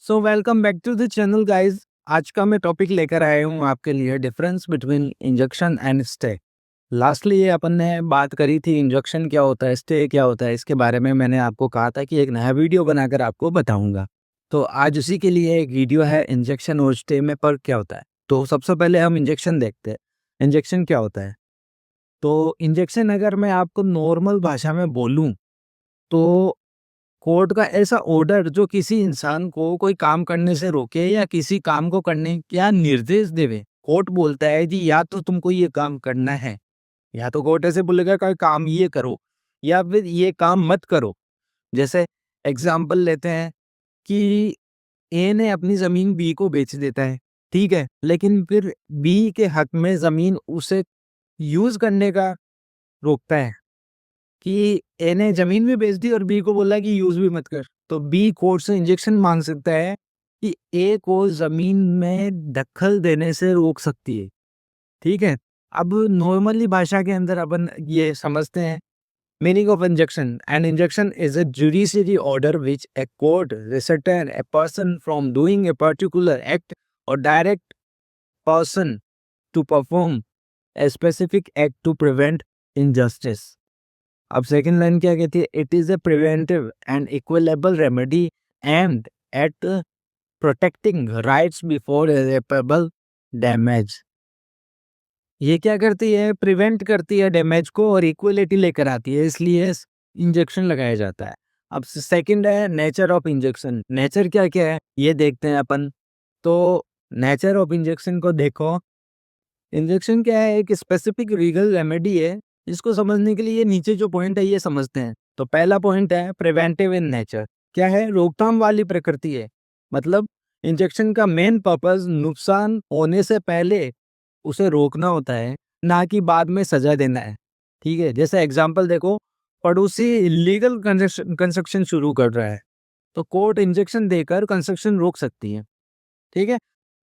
So welcome back to the channel guys. आज का मैं टॉपिक लेकर आया हूँ आपके लिए, difference between injection and stay. Lastly ये अपन ने बात करी थी इंजेक्शन क्या होता है, स्टे क्या होता है। इसके बारे में मैंने आपको कहा था कि एक नया वीडियो बनाकर आपको बताऊंगा। तो आज उसी के लिए एक वीडियो है, इंजेक्शन और स्टे में फर्क क्या होता है। तो सबसे पहले हम इंजेक्शन देखते हैं। इंजेक्शन क्या होता है? तो इंजेक्शन अगर मैं आपको नॉर्मल भाषा में बोलूँ तो कोर्ट का ऐसा ऑर्डर जो किसी इंसान को कोई काम करने से रोके या किसी काम को करने का निर्देश देवे। कोर्ट बोलता है जी या तो तुमको ये काम करना है, या तो कोर्ट ऐसे बोलेगा कि काम ये करो या फिर ये काम मत करो। जैसे एग्जाम्पल लेते हैं कि ए ने अपनी जमीन बी को बेच देता है, ठीक है, लेकिन फिर बी के हक में जमीन उसे यूज करने का रोकता है कि ए ने जमीन भी बेच दी और बी को बोला कि यूज भी मत कर। तो बी कोर्ट से इंजेक्शन मांग सकता है कि ए को जमीन में दखल देने से रोक सकती है, ठीक है। अब नॉर्मली भाषा के अंदर अपन ये समझते हैं meaning of injection. An injection is a judiciary order which a court restrain a person from doing a particular act और direct person to perform a specific act to prevent injustice. अब second line क्या कहती है? It is a preventive and equitable remedy and at protecting rights before irreparable damage. ये क्या करती है? Prevent करती है डैमेज को और इक्वलिटी लेकर आती है, इसलिए इंजेक्शन लगाया जाता है। अब सेकंड है नेचर ऑफ इंजेक्शन। नेचर क्या क्या है ये देखते हैं अपन। तो नेचर ऑफ इंजेक्शन को देखो। इंजेक्शन क्या है? एक स्पेसिफिक लीगल रेमेडी है। इसको समझने के लिए नीचे जो पॉइंट है ये समझते हैं। तो पहला पॉइंट है प्रिवेंटिव इन नेचर। क्या है? रोकथाम वाली प्रकृति है। मतलब इंजेक्शन का मेन पर्पस नुकसान होने से पहले उसे रोकना होता है, ना कि बाद में सजा देना है, ठीक है। जैसे एग्जांपल देखो, पड़ोसी इलीगल कंस्ट्रक्शन शुरू कर रहा है तो कोर्ट इंजेक्शन देकर कंस्ट्रक्शन रोक सकती है, ठीक है।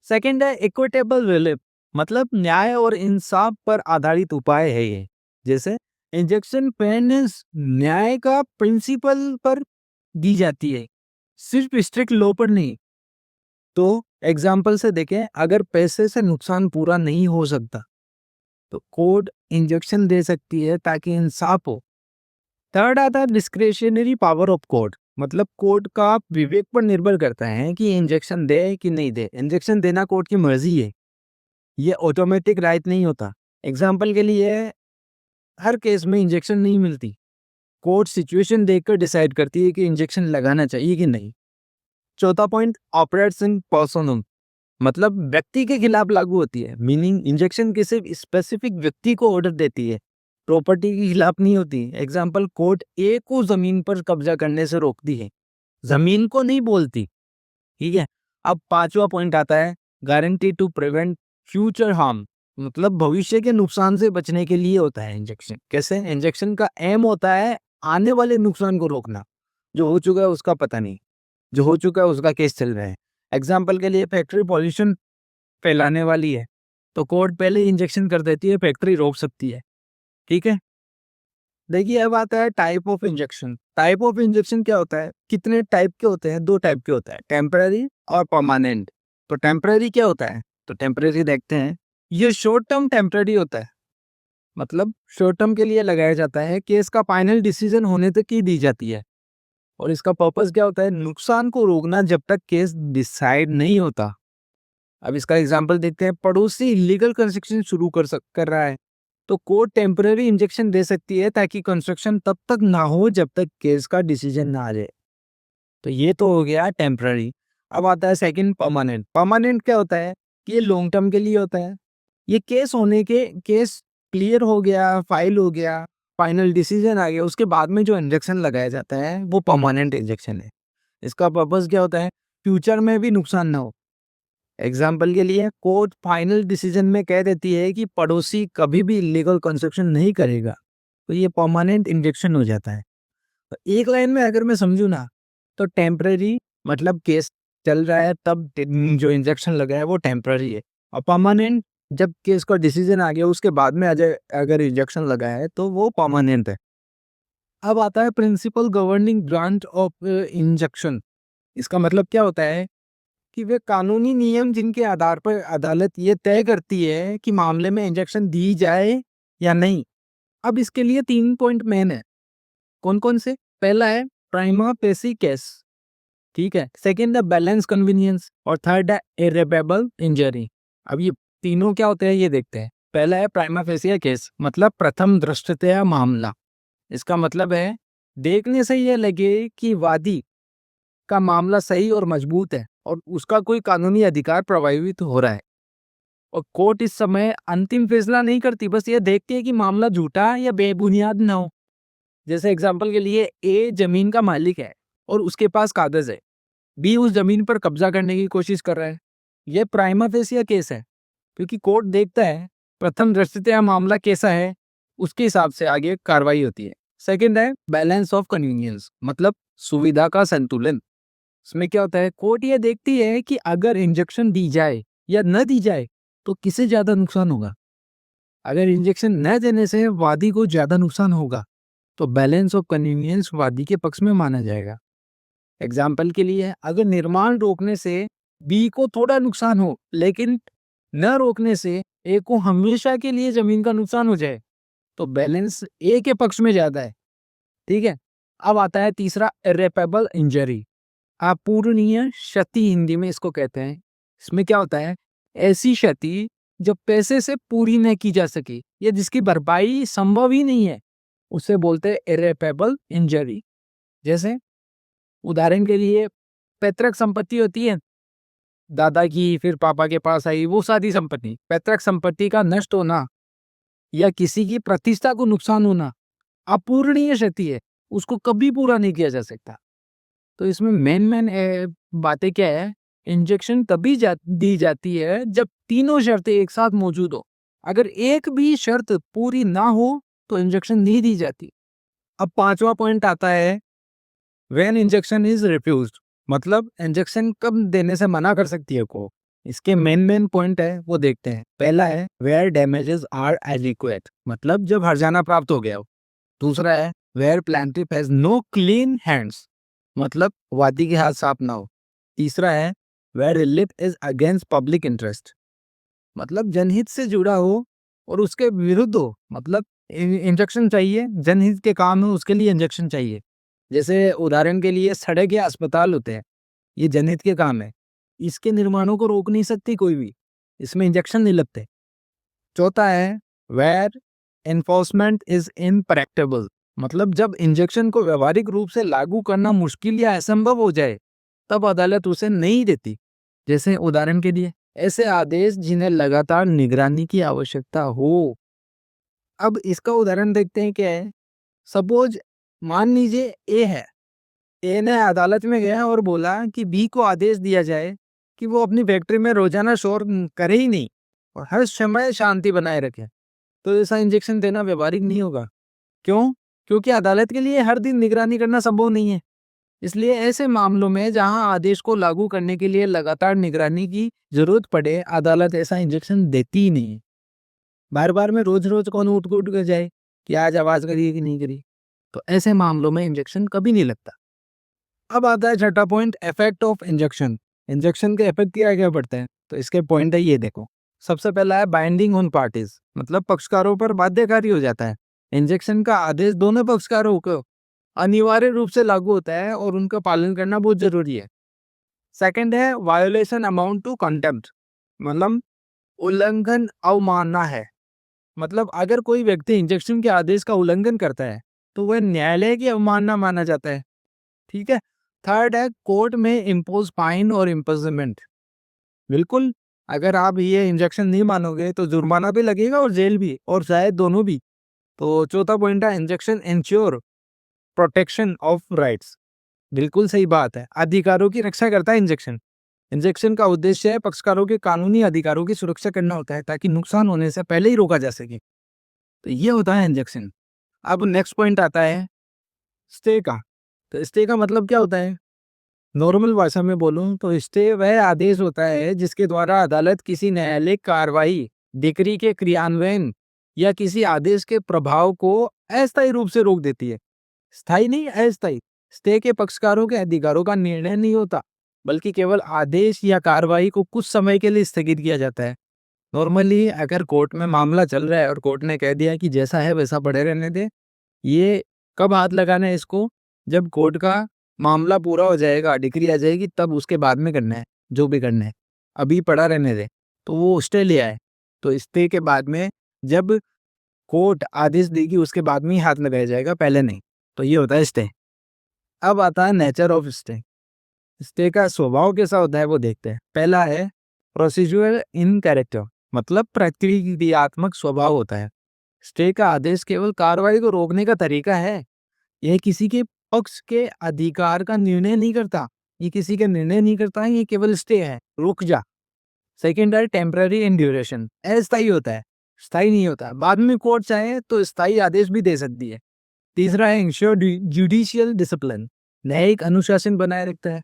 सेकंड है इक्विटेबल रिलीफ। मतलब न्याय और इंसाफ पर आधारित उपाय है ये। जैसे इंजेक्शन फेयरनेस न्याय का प्रिंसिपल पर दी जाती है, सिर्फ स्ट्रिक्ट लॉ पर नहीं। तो एग्जाम्पल से देखें, अगर पैसे से नुकसान पूरा नहीं हो सकता तो कोर्ट इंजेक्शन दे सकती है ताकि इंसाफ हो। थर्ड आता है डिस्क्रेशनरी पावर ऑफ कोर्ट। मतलब कोर्ट का विवेक पर निर्भर करता है कि इंजेक्शन दे कि नहीं दे। इंजेक्शन देना कोर्ट की मर्जी है, ये ऑटोमेटिक राइट नहीं होता। एग्जाम्पल के लिए हर केस में इंजेक्शन नहीं मिलती। कोर्ट सिचुएशन देखकर डिसाइड करती है कि इंजेक्शन लगाना चाहिए कि नहीं। चौथा पॉइंट ऑपरेट्स इन पर्सनल। मतलब व्यक्ति के खिलाफ लागू होती है। मीनिंग इंजेक्शन किसी स्पेसिफिक व्यक्ति को ऑर्डर देती है, प्रॉपर्टी के खिलाफ नहीं होती। एग्जाम्पल, कोर्ट ए को जमीन पर कब्जा करने से रोकती है, जमीन को नहीं बोलती, ठीक है। अब पांचवा पॉइंट आता है guarantee to prevent future harm. मतलब भविष्य के नुकसान से बचने के लिए होता है इंजेक्शन। कैसे? इंजेक्शन का एम होता है आने वाले नुकसान को रोकना। जो हो चुका है उसका पता नहीं, जो हो चुका है उसका केस चल रहा है। एग्जाम्पल के लिए फैक्ट्री पॉल्यूशन फैलाने वाली है तो कोर्ट पहले इंजेक्शन कर देती है, फैक्ट्री रोक सकती है, ठीक है। देखिए अब आता है type of injection. Type of injection क्या होता है? कितने टाइप के होते हैं? दो टाइप के होता है, टेम्पररी और परमानेंट। तो टेम्पररी क्या होता है? तो टेम्पररी देखते हैं, ये शॉर्ट टर्म टेम्पररी होता है। मतलब शॉर्ट टर्म के लिए लगाया जाता है, केस का फाइनल डिसीजन होने तक की दी जाती है। और इसका पर्पस क्या होता है? नुकसान को रोकना जब तक केस डिसाइड नहीं होता। अब इसका एग्जांपल देखते हैं। पड़ोसी इलीगल कंस्ट्रक्शन शुरू कर रहा है तो कोर्ट टेम्पररी इंजेक्शन दे सकती है ताकि कंस्ट्रक्शन तब तक ना हो जब तक केस का डिसीजन ना आ जाए। तो ये तो हो गया टेम्पररी। अब आता है सेकंड परमानेंट। परमानेंट क्या होता है? कि ये लॉन्ग टर्म के लिए होता है। ये केस क्लियर हो गया, फाइल हो गया, फाइनल डिसीजन आ गया, उसके बाद में जो इंजेक्शन लगाया जाता है वो परमानेंट इंजेक्शन है। इसका पर्पस क्या होता है? फ्यूचर में भी नुकसान ना हो। एग्जाम्पल के लिए कोर्ट फाइनल डिसीजन में कह देती है कि पड़ोसी कभी भी इलीगल कंस्ट्रक्शन नहीं करेगा, तो ये परमानेंट इंजेक्शन हो जाता है। तो एक लाइन में अगर मैं समझूँ ना, तो टेम्पररी मतलब केस चल रहा है तब जो इंजेक्शन लगा है वो टेम्पररी है, और परमानेंट जब केस का डिसीजन आ गया उसके बाद में अगर इंजेक्शन लगा है तो वो परमानेंट है। अब आता है principle governing grant of injection. इसका मतलब क्या होता है? कि वे कानूनी नियम जिनके आधार पर अदालत ये तय करती है कि मामले में इंजेक्शन दी जाए या नहीं। अब इसके लिए 3 पॉइंट मेन है। कौन-कौन से? पहला है प्राइमा फेसी केस, ठीक है? सेकंड है बैलेंस कन्वीनियंस और थर्ड है इर्रेपरेबल इंजरी। अब ये तीनों क्या होते हैं ये देखते हैं। पहला है प्राइमा फेसी केस, मतलब प्रथम दृष्टया मामला। इसका मतलब है देखने से ये लगे कि वादी का मामला सही और मजबूत है और उसका कोई कानूनी अधिकार प्रभावित हो रहा है। और कोर्ट इस समय अंतिम फैसला नहीं करती, बस ये देखती है कि मामला झूठा या बेबुनियाद ना हो। जैसे एग्जाम्पल के लिए ए जमीन का मालिक है और उसके पास कागज है, बी उस जमीन पर कब्जा करने की कोशिश कर रहा है। यह प्राइमा फेसिया केस है, क्योंकि कोर्ट देखता है प्रथम दृष्टया मामला कैसा है, उसके हिसाब से आगे कार्रवाई होती है। सेकंड है बैलेंस ऑफ कन्वीनियंस, मतलब सुविधा का संतुलन। इसमें क्या होता है, कोर्ट ये देखती है कि अगर इंजेक्शन दी जाए या न दी जाए तो किसे ज्यादा नुकसान होगा। अगर इंजेक्शन न देने से वादी को ज्यादा नुकसान होगा तो बैलेंस ऑफ कन्वीनियंस वादी के पक्ष में माना जाएगा। एग्जाम्पल के लिए अगर निर्माण रोकने से बी को थोड़ा नुकसान हो लेकिन न रोकने से ए को हमेशा के लिए जमीन का नुकसान हो जाए तो बैलेंस ए के पक्ष में ज्यादा है, ठीक है। अब आता है तीसरा इर्रेपरेबल इंजरी, अपूरणीय क्षति हिंदी में इसको कहते हैं। इसमें क्या होता है, ऐसी क्षति जो पैसे से पूरी न की जा सके या जिसकी भरपाई संभव ही नहीं है, उसे बोलते हैं इर्रेपरेबल इंजरी। जैसे उदाहरण के लिए पैतृक संपत्ति होती है, दादा की फिर पापा के पास आई वो सारी संपत्ति, पैतृक संपत्ति का नष्ट होना या किसी की प्रतिष्ठा को नुकसान होना अपूरणीय क्षति है, उसको कभी पूरा नहीं किया जा सकता। तो इसमें मेन बातें क्या है, इंजेक्शन तभी दी जाती है जब तीनों शर्तें एक साथ मौजूद हो। अगर एक भी शर्त पूरी ना हो तो इंजेक्शन नहीं दी जाती। अब पांचवा पॉइंट आता है व्हेन इंजेक्शन इज रिफ्यूज्ड, मतलब इंजेक्शन कब देने से मना कर सकती है को। इसके मेन पॉइंट है वो देखते हैं। पहला है वेयर डैमेजेस आर एडिक्वेट, मतलब जब हर्जाना प्राप्त हो गया हो। दूसरा है where plaintiff has no clean hands, मतलब वादी के हाथ साफ ना हो। तीसरा है where relief is against public interest, मतलब जनहित से जुड़ा हो और उसके विरुद्ध हो, मतलब इंजेक्शन चाहिए, जनहित के काम है उसके लिए इंजेक्शन चाहिए। जैसे उदाहरण के लिए सड़क या अस्पताल होते हैं, ये जनहित के काम है, इसके निर्माणों को रोक नहीं सकती कोई भी, इसमें इंजेक्शन नहीं लगते। चौथा है वेयर एनफोर्समेंट इज इम्प्रैक्टिबल, मतलब जब इंजेक्शन को व्यवहारिक रूप से लागू करना मुश्किल या असंभव हो जाए तब अदालत उसे नहीं देती। जैसे उदाहरण के लिए ऐसे आदेश जिन्हें लगातार निगरानी की आवश्यकता हो। अब इसका उदाहरण देखते हैं, क्या है, सपोज मान लीजिए ए है, ए ने अदालत में गया और बोला कि बी को आदेश दिया जाए कि वो अपनी फैक्ट्री में रोजाना शोर करे ही नहीं और हर समय शांति बनाए रखे। तो ऐसा इंजेक्शन देना व्यवहारिक नहीं होगा। क्यों? क्योंकि अदालत के लिए हर दिन निगरानी करना संभव नहीं है। इसलिए ऐसे मामलों में जहां आदेश को लागू करने के लिए लगातार निगरानी की जरूरत पड़े, अदालत ऐसा इंजेक्शन देती ही नहीं है। बार बार में रोज रोज कौन उठ उठ कर जाए कि आज आवाज करी कि नहीं करी, तो ऐसे मामलों में इंजेक्शन कभी नहीं लगता। अब आता है छठा point, effect of injection. Injection के इफेक्ट क्या क्या पड़ते हैं, तो इसके पॉइंट है ये देखो। सबसे पहला है बाइंडिंग ऑन पार्टीज, मतलब पक्षकारों पर बाध्यकारी हो जाता है। इंजेक्शन का आदेश दोनों पक्षकारों को अनिवार्य रूप से लागू होता है और उनका पालन करना बहुत जरूरी है। सेकंड है वायोलेशन अमाउंट टू कंटेम्प्ट, मतलब उल्लंघन अवमानना है। मतलब अगर कोई व्यक्ति इंजेक्शन के आदेश का उल्लंघन करता है तो वह न्यायालय की अवमानना माना जाता है, ठीक है। थर्ड है कोर्ट में इम्पोज फाइन और इम्प्रिजनमेंट, बिल्कुल अगर आप ये इंजेक्शन नहीं मानोगे तो जुर्माना भी लगेगा और जेल भी, और शायद दोनों भी। तो चौथा पॉइंट है injection ensure protection of rights, बिल्कुल सही बात है, अधिकारों की रक्षा करता है इंजेक्शन। इंजेक्शन का उद्देश्य है पक्षकारों के कानूनी अधिकारों की सुरक्षा करना होता है ताकि नुकसान होने से पहले ही रोका जा सके। तो ये होता है इंजेक्शन। अब नेक्स्ट पॉइंट आता है स्टे का। तो स्टे का मतलब क्या होता है, नॉर्मल भाषा में बोलूं तो स्टे वह आदेश होता है जिसके द्वारा अदालत किसी न्यायालयिक कार्रवाई, डिक्री के क्रियान्वयन या किसी आदेश के प्रभाव को अस्थायी रूप से रोक देती है। स्थायी नहीं, अस्थायी। स्टे के पक्षकारों के अधिकारों का निर्णय नहीं होता, बल्कि केवल आदेश या कार्रवाई को कुछ समय के लिए स्थगित किया जाता है। नॉर्मली अगर कोर्ट में मामला चल रहा है और कोर्ट ने कह दिया कि जैसा है वैसा पड़े रहने दे, ये कब हाथ लगाना है इसको? जब कोर्ट का मामला पूरा हो जाएगा, डिक्री आ जाएगी, तब उसके बाद में करना है जो भी करना है। अभी पड़ा रहने दे। तो वो स्टे ले आए। तो स्टे के बाद में जब कोर्ट आदेश देगी उसके बाद में ही हाथ लगाया जाएगा, पहले नहीं। तो ये होता है स्टे। अब आता है नेचर ऑफ स्टे। स्टे का स्वभाव कैसा होता है वो देखते हैं। पहला है प्रोसीजरल इन कैरेक्टर, मतलब प्रक्रियात्मक स्वभाव होता है। स्टे का आदेश केवल कार्रवाई को रोकने का तरीका है। यह किसी के पक्ष के अधिकार का निर्णय नहीं करता। ये किसी के निर्णय नहीं करता है, ये केवल स्टे है, रुक जा। सेकेंड है टेम्पररी इन ड्यूरेशन, अस्थायी होता है, स्थायी नहीं होता। बाद में कोर्ट चाहे तो स्थायी आदेश भी दे सकती है। तीसरा है इंश्योर जुडिशियल डिसिप्लिन, न्यायिक अनुशासन बनाए रखता है।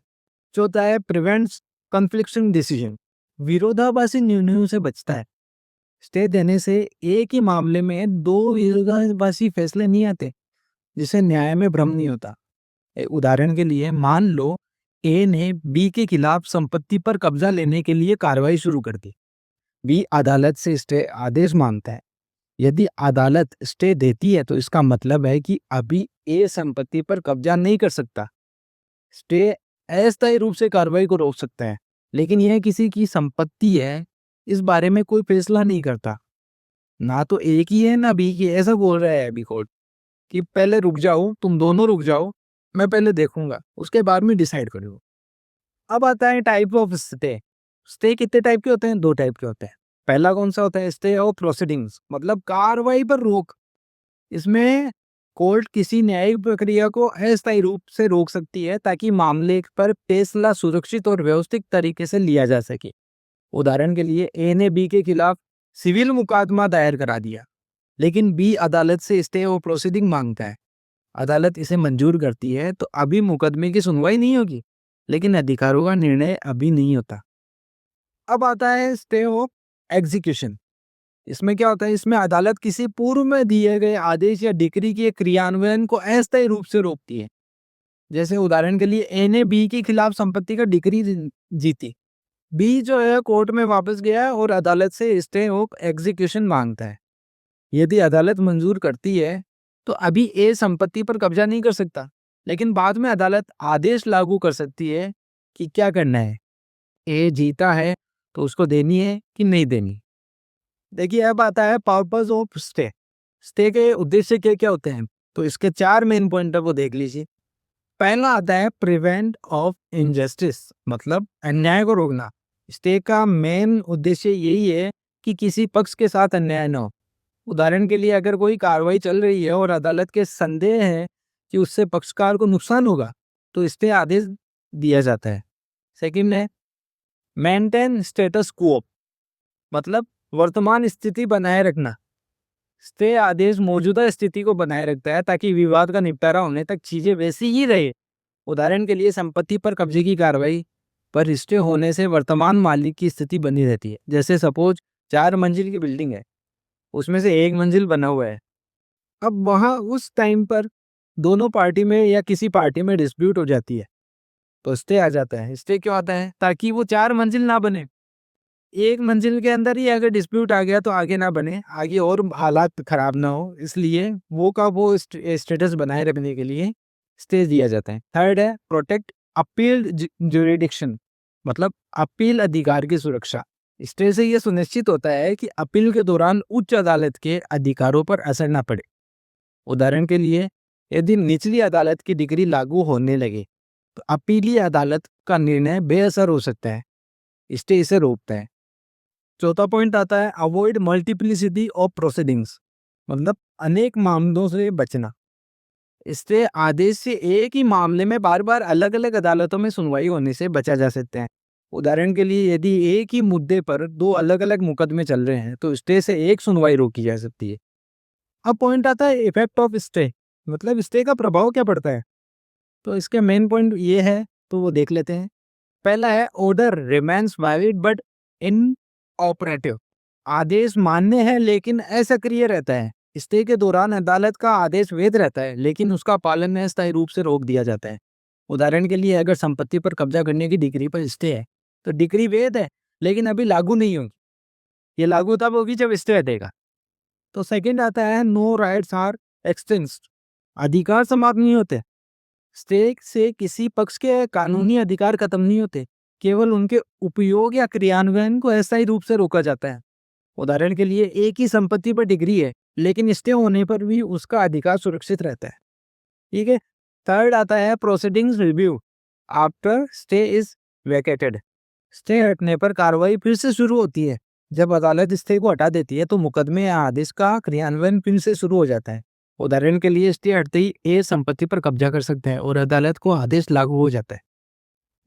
चौथा है प्रिवेंट्स कन्फ्लिक्टिंग डिसीजन, विरोधाभासी निर्णयों से बचता है। स्टे देने से एक ही मामले में दो विरोधाभासी फैसले नहीं आते, जिससे न्याय में भ्रम नहीं होता। उदाहरण के लिए मान लो ए ने बी के खिलाफ संपत्ति पर कब्जा लेने के लिए कार्रवाई शुरू कर दी। बी अदालत से स्टे आदेश मांगता है। यदि अदालत स्टे देती है तो इसका मतलब है कि अभी ए संपत्ति पर कब्जा नहीं कर सकता। स्टे अस्थायी रूप से कार्रवाई को रोक सकता है, लेकिन यह किसी की संपत्ति है, इस बारे में कोई फैसला नहीं करता। ना तो ए की है ना बी की, ऐसा बोल रहा है अभी कोर्ट कि पहले रुक जाओ, तुम दोनों रुक जाओ, मैं पहले देखूंगा, उसके बाद में डिसाइड करूँ। अब आता है टाइप ऑफ स्टे। स्टे कितने टाइप के होते हैं? दो टाइप के होते हैं। पहला कौन सा होता है? स्टे ऑफ प्रोसीडिंग्स, मतलब कार्रवाई पर रोक। इसमें कोर्ट किसी न्यायिक प्रक्रिया को अस्थायी रूप से रोक सकती है ताकि मामले पर फैसला सुरक्षित और व्यवस्थित तरीके से लिया जा सके। उदाहरण के लिए ए ने बी के खिलाफ सिविल मुकदमा दायर करा दिया, लेकिन बी अदालत से स्टे ऑफ प्रोसीडिंग मांगता है। अदालत इसे मंजूर करती है तो अभी मुकदमे की सुनवाई नहीं होगी, लेकिन अधिकारों का निर्णय अभी नहीं होता। अब आता है स्टे ऑफ एग्जीक्यूशन। इसमें क्या होता है? इसमें अदालत किसी पूर्व में दिए गए आदेश या डिक्री के क्रियान्वयन को अस्थायी रूप से रोकती है। जैसे उदाहरण के लिए ए ने बी के खिलाफ संपत्ति का डिक्री जीती, बी जो है कोर्ट में वापस गया और अदालत से स्टे ऑफ एग्जीक्यूशन मांगता है। यदि अदालत मंजूर करती है तो अभी ए संपत्ति पर कब्जा नहीं कर सकता, लेकिन बाद में अदालत आदेश लागू कर सकती है कि क्या करना है। ए जीता है तो उसको देनी है कि नहीं देनी। देखिए अब आता है पर्पस ऑफ स्टे। स्टे के उद्देश्य क्या क्या होते हैं? तो इसके 4 मेन पॉइंट है, वो देख लीजिए। पहला आता है प्रिवेंट ऑफ इनजस्टिस, मतलब अन्याय को रोकना। स्टे का मेन उद्देश्य यही है कि किसी पक्ष के साथ अन्याय न हो। उदाहरण के लिए अगर कोई कार्रवाई चल रही है और अदालत के संदेह है कि उससे पक्षकार को नुकसान होगा तो स्टे आदेश दिया जाता है। सेकंड है मेंटेन स्टेटस क्वो, मतलब वर्तमान स्थिति बनाए रखना। स्टे आदेश मौजूदा स्थिति को बनाए रखता है ताकि विवाद का निपटारा होने तक चीजें वैसी ही रहे। उदाहरण के लिए संपत्ति पर कब्जे की कार्रवाई पर स्टे होने से वर्तमान मालिक की स्थिति बनी रहती है। जैसे सपोज 4 मंजिल की बिल्डिंग है, उसमें से 1 मंजिल बना हुआ है। अब वहां उस टाइम पर दोनों पार्टी में या किसी पार्टी में डिस्प्यूट हो जाती है तो स्टे आ जाता है। स्टे क्यों आता है? ताकि वो 4 मंजिल ना बने। 1 मंजिल के अंदर ही अगर डिस्प्यूट आ गया तो आगे ना बने, आगे और हालात खराब ना हो, इसलिए वो का वो स्टेटस बनाए रखने के लिए स्टे दिया जाता है। थर्ड है प्रोटेक्ट अपील ज्यूरिडिक्शन, मतलब अपील अधिकार की सुरक्षा। स्टे से यह सुनिश्चित होता है कि अपील के दौरान उच्च अदालत के अधिकारों पर असर न पड़े। उदाहरण के लिए यदि निचली अदालत की डिग्री लागू होने लगे तो अपीली अदालत का निर्णय बेअसर हो सकता है। स्टे इसे रोकता है। चौथा पॉइंट आता है अवॉइड मल्टीप्लिसिटी ऑफ प्रोसीडिंग्स, मतलब अनेक मामलों से बचना। स्टे आदेश से एक ही मामले में बार बार अलग अलग अदालतों में सुनवाई होने से बचा जा सकता है। उदाहरण के लिए यदि एक ही मुद्दे पर 2 अलग अलग मुकदमे चल रहे हैं तो स्टे से एक सुनवाई रोकी जा सकती है। अब पॉइंट आता है इफेक्ट ऑफ स्टे, मतलब स्टे का प्रभाव क्या पड़ता है। तो इसके मेन पॉइंट ये है, तो वो देख लेते हैं। पहला है order remains valid but inoperative, आदेश मान्य है लेकिन असक्रिय रहता है। स्टे के दौरान अदालत का आदेश वैध रहता है लेकिन उसका पालन अस्थायी रूप से रोक दिया जाता है। उदाहरण के लिए अगर संपत्ति पर कब्जा करने की डिग्री पर स्टे है तो डिग्री वैध है लेकिन अभी लागू नहीं होगी, ये लागू तब होगी जब स्टे हटेगा। तो सेकंड आता है नो राइट्स आर एक्सटेंस्ड, अधिकार समाप्त नहीं होते। स्टे से किसी पक्ष के कानूनी अधिकार खत्म नहीं होते, केवल उनके उपयोग या क्रियान्वयन को अस्थायी रूप से रोका जाता है। उदाहरण के लिए एक ही संपत्ति पर डिग्री है लेकिन स्टे होने पर भी उसका अधिकार सुरक्षित रहता है। ठीक है। थर्ड आता है proceedings review after stay is vacated. Stay हटने पर कार्रवाई फिर से शुरू होती है। जब अदालत स्टे को हटा देती है तो मुकदमे या आदेश का क्रियान्वयन फिर से शुरू हो जाता है। उदाहरण के लिए स्टे हटते ही ए संपत्ति पर कब्जा कर सकता है और अदालत को आदेश लागू हो जाता है।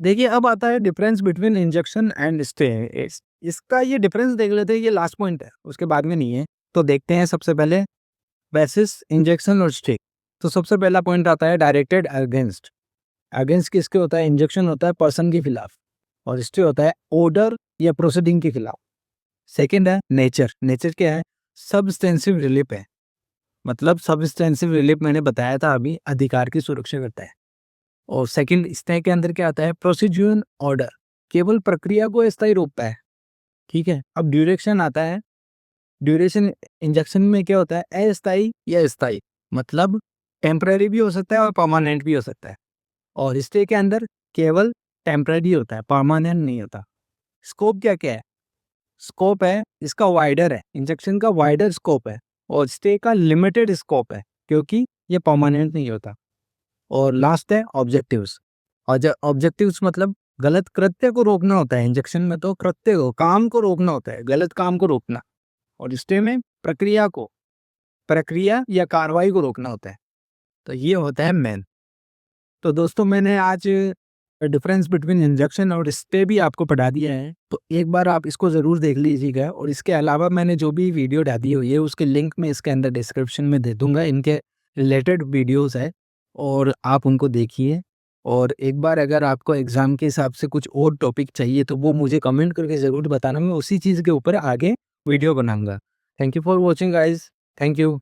देखिए अब आता है difference between injection and stay. इसका ये डिफरेंस देख लेते हैं, ये लास्ट पॉइंट है, उसके बाद में नहीं है। तो देखते हैं सबसे पहले बेसिस इंजेक्शन और स्टे। तो सबसे पहला पॉइंट आता है डायरेक्टेड अगेंस्ट। अगेंस्ट किसके होता है? इंजेक्शन होता है पर्सन के खिलाफ और स्टे होता है ऑर्डर या प्रोसीडिंग के खिलाफ। सेकंड है नेचर। नेचर क्या है? सब्सटेंसिव रिलीफ है, मतलब सब्सटेंसिव रिलीफ मैंने बताया था अभी, अधिकार की सुरक्षा करता है। और सेकंड स्टे के अंदर क्या आता है? प्रोसीड्यूरल ऑर्डर, केवल प्रक्रिया को स्थायी रोकता है। ठीक है। अब ड्यूरेशन आता है। ड्यूरेशन इंजेक्शन में क्या होता है? अस्थायी या स्थायी, मतलब टेम्पररी भी हो सकता है और परमानेंट भी हो सकता है। और स्टे के अंदर केवल टेम्पररी होता है, परमानेंट नहीं होता। स्कोप क्या क्या है? स्कोप है इसका वाइडर है, इंजेक्शन का वाइडर स्कोप है, और स्टे का लिमिटेड स्कोप है क्योंकि ये परमानेंट नहीं होता। और लास्ट है ऑब्जेक्टिव्स। और जो ऑब्जेक्टिव्स मतलब गलत कृत्य को रोकना होता है। इंजेक्शन में तो कृत्य को, काम को रोकना होता है, गलत काम को रोकना। और स्टे में प्रक्रिया या कार्रवाई को रोकना होता है। तो ये होता है मेन। तो दोस्तों मैंने आज डिफरेंस बिटवीन इंजेक्शन और स्टे भी आपको पढ़ा दिया है, तो एक बार आप इसको ज़रूर देख लीजिएगा। और इसके अलावा मैंने जो भी वीडियो डाली हुई है उसके लिंक मैं इसके अंदर डिस्क्रिप्शन में दे दूंगा, इनके रिलेटेड वीडियोस है और आप उनको देखिए। और एक बार अगर आपको एग्ज़ाम के हिसाब से कुछ और टॉपिक चाहिए तो वो मुझे कमेंट करके ज़रूर बताना, मैं उसी चीज़ के ऊपर आगे वीडियो बनाऊंगा। Thank you for watching guys. Thank you.